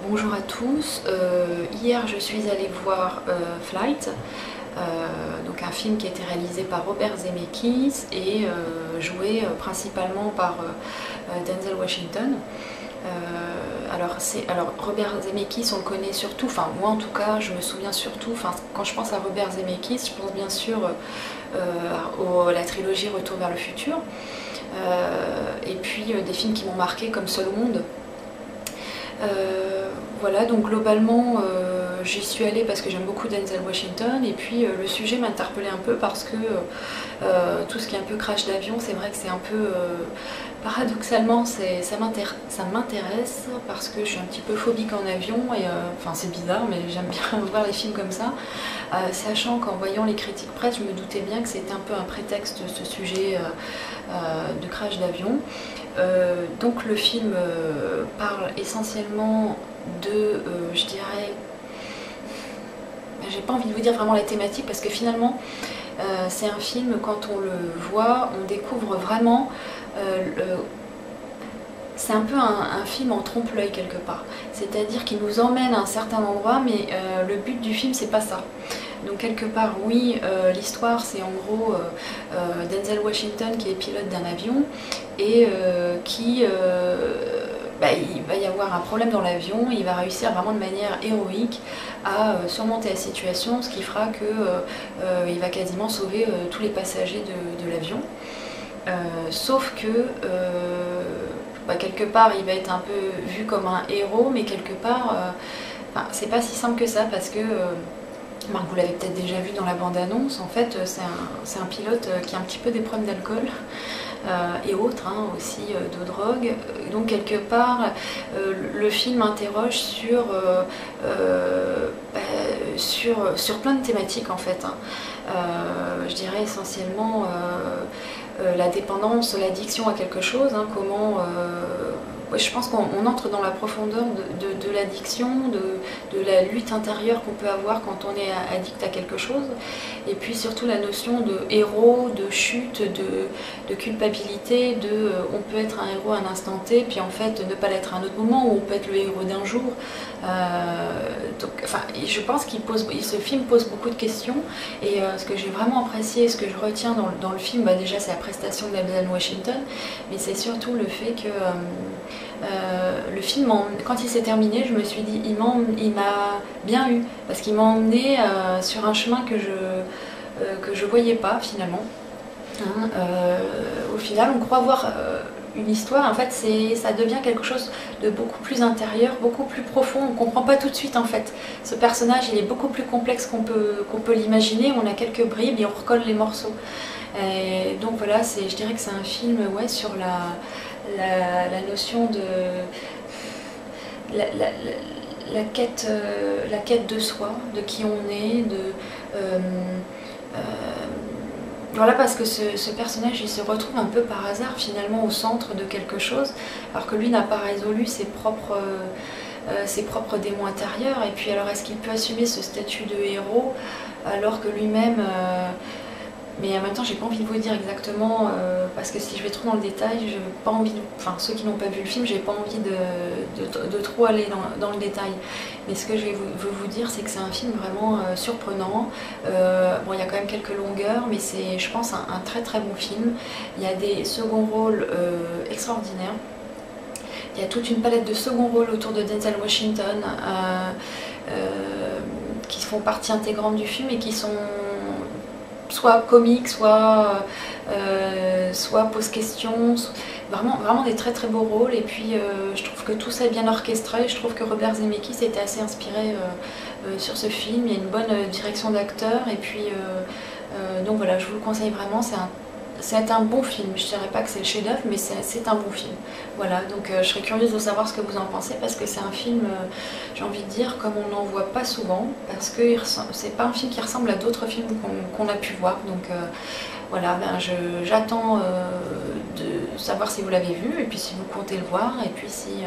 Bonjour à tous. Hier je suis allée voir Flight, donc un film qui a été réalisé par Robert Zemeckis et joué principalement par Denzel Washington. Alors Robert Zemeckis on le connaît surtout, enfin moi en tout cas je me souviens surtout, quand je pense à Robert Zemeckis je pense bien sûr à la trilogie Retour vers le futur, et puis des films qui m'ont marqué comme Seul au monde. Voilà, donc globalement j'y suis allée parce que j'aime beaucoup Denzel Washington, et puis le sujet m'interpellait un peu parce que tout ce qui est un peu crash d'avion, c'est vrai que c'est un peu paradoxalement ça m'intéresse parce que je suis un petit peu phobique en avion, et enfin c'est bizarre mais j'aime bien voir les films comme ça, sachant qu'en voyant les critiques presse je me doutais bien que c'était un peu un prétexte, ce sujet de crash d'avion. Donc le film parle essentiellement de, je dirais, j'ai pas envie de vous dire vraiment la thématique parce que finalement c'est un film, quand on le voit, on découvre vraiment, c'est un peu un film en trompe-l'œil quelque part, c'est-à-dire qu'il nous emmène à un certain endroit, mais le but du film c'est pas ça. Donc quelque part oui, l'histoire c'est en gros Denzel Washington qui est pilote d'un avion et il va y avoir un problème dans l'avion, il va réussir vraiment de manière héroïque à surmonter la situation, ce qui fera qu'il va quasiment sauver tous les passagers de l'avion. Sauf que quelque part il va être un peu vu comme un héros, mais quelque part c'est pas si simple que ça, parce que vous l'avez peut-être déjà vu dans la bande-annonce, en fait c'est un pilote qui a un petit peu des problèmes d'alcool et autres, aussi de drogue. Donc quelque part le film interroge sur plein de thématiques en fait. Je dirais essentiellement la dépendance, l'addiction à quelque chose, comment je pense qu'on entre dans la profondeur de l'addiction, de la lutte intérieure qu'on peut avoir quand on est addict à quelque chose, et puis surtout la notion de héros, de chute, de culpabilité, on peut être un héros à un instant T, puis en fait ne pas l'être à un autre moment, ou on peut être le héros d'un jour. Je pense ce film pose beaucoup de questions, et ce que j'ai vraiment apprécié, ce que je retiens dans le film, déjà c'est la prestation de Denzel Washington, mais c'est surtout le fait que le film, quand il s'est terminé, je me suis dit il m'a bien eu, parce qu'il m'a emmené sur un chemin que je voyais pas finalement. Au final on croit voir une histoire, en fait ça devient quelque chose de beaucoup plus intérieur, beaucoup plus profond. On comprend pas tout de suite en fait. Ce personnage il est beaucoup plus complexe qu'on peut l'imaginer, on a quelques bribes et on recolle les morceaux. Et donc voilà, je dirais que c'est un film sur la notion de la quête de soi, de qui on est, voilà, parce que ce personnage il se retrouve un peu par hasard finalement au centre de quelque chose, alors que lui n'a pas résolu ses propres démons intérieurs. Et puis alors est-ce qu'il peut assumer ce statut de héros alors que lui-même mais en même temps j'ai pas envie de vous dire exactement, parce que si je vais trop dans le détail, j'ai pas envie ceux qui n'ont pas vu le film, j'ai pas envie de trop aller dans le détail. Mais ce que je veux vous dire, c'est que c'est un film vraiment surprenant. Bon, il y a quand même quelques longueurs, mais c'est, je pense, un très très bon film. Il y a des seconds rôles extraordinaires. Il y a toute une palette de second rôles autour de Denzel Washington qui font partie intégrante du film et qui sont soit comiques, soit pose questions, vraiment des très très beaux rôles. Et puis je trouve que tout ça est bien orchestré. Je trouve que Robert Zemeckis était assez inspiré sur ce film. Il y a une bonne direction d'acteur, et puis donc voilà, je vous le conseille vraiment. C'est un bon film, je ne dirais pas que c'est le chef-d'œuvre, mais c'est un bon film. Voilà, donc je serais curieuse de savoir ce que vous en pensez, parce que c'est un film, j'ai envie de dire, comme on n'en voit pas souvent, parce que c'est pas un film qui ressemble à d'autres films qu'on a pu voir. Donc voilà, j'attends de savoir si vous l'avez vu, et puis si vous comptez le voir, et puis si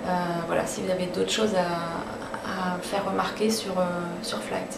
vous avez d'autres choses à faire remarquer sur Flight.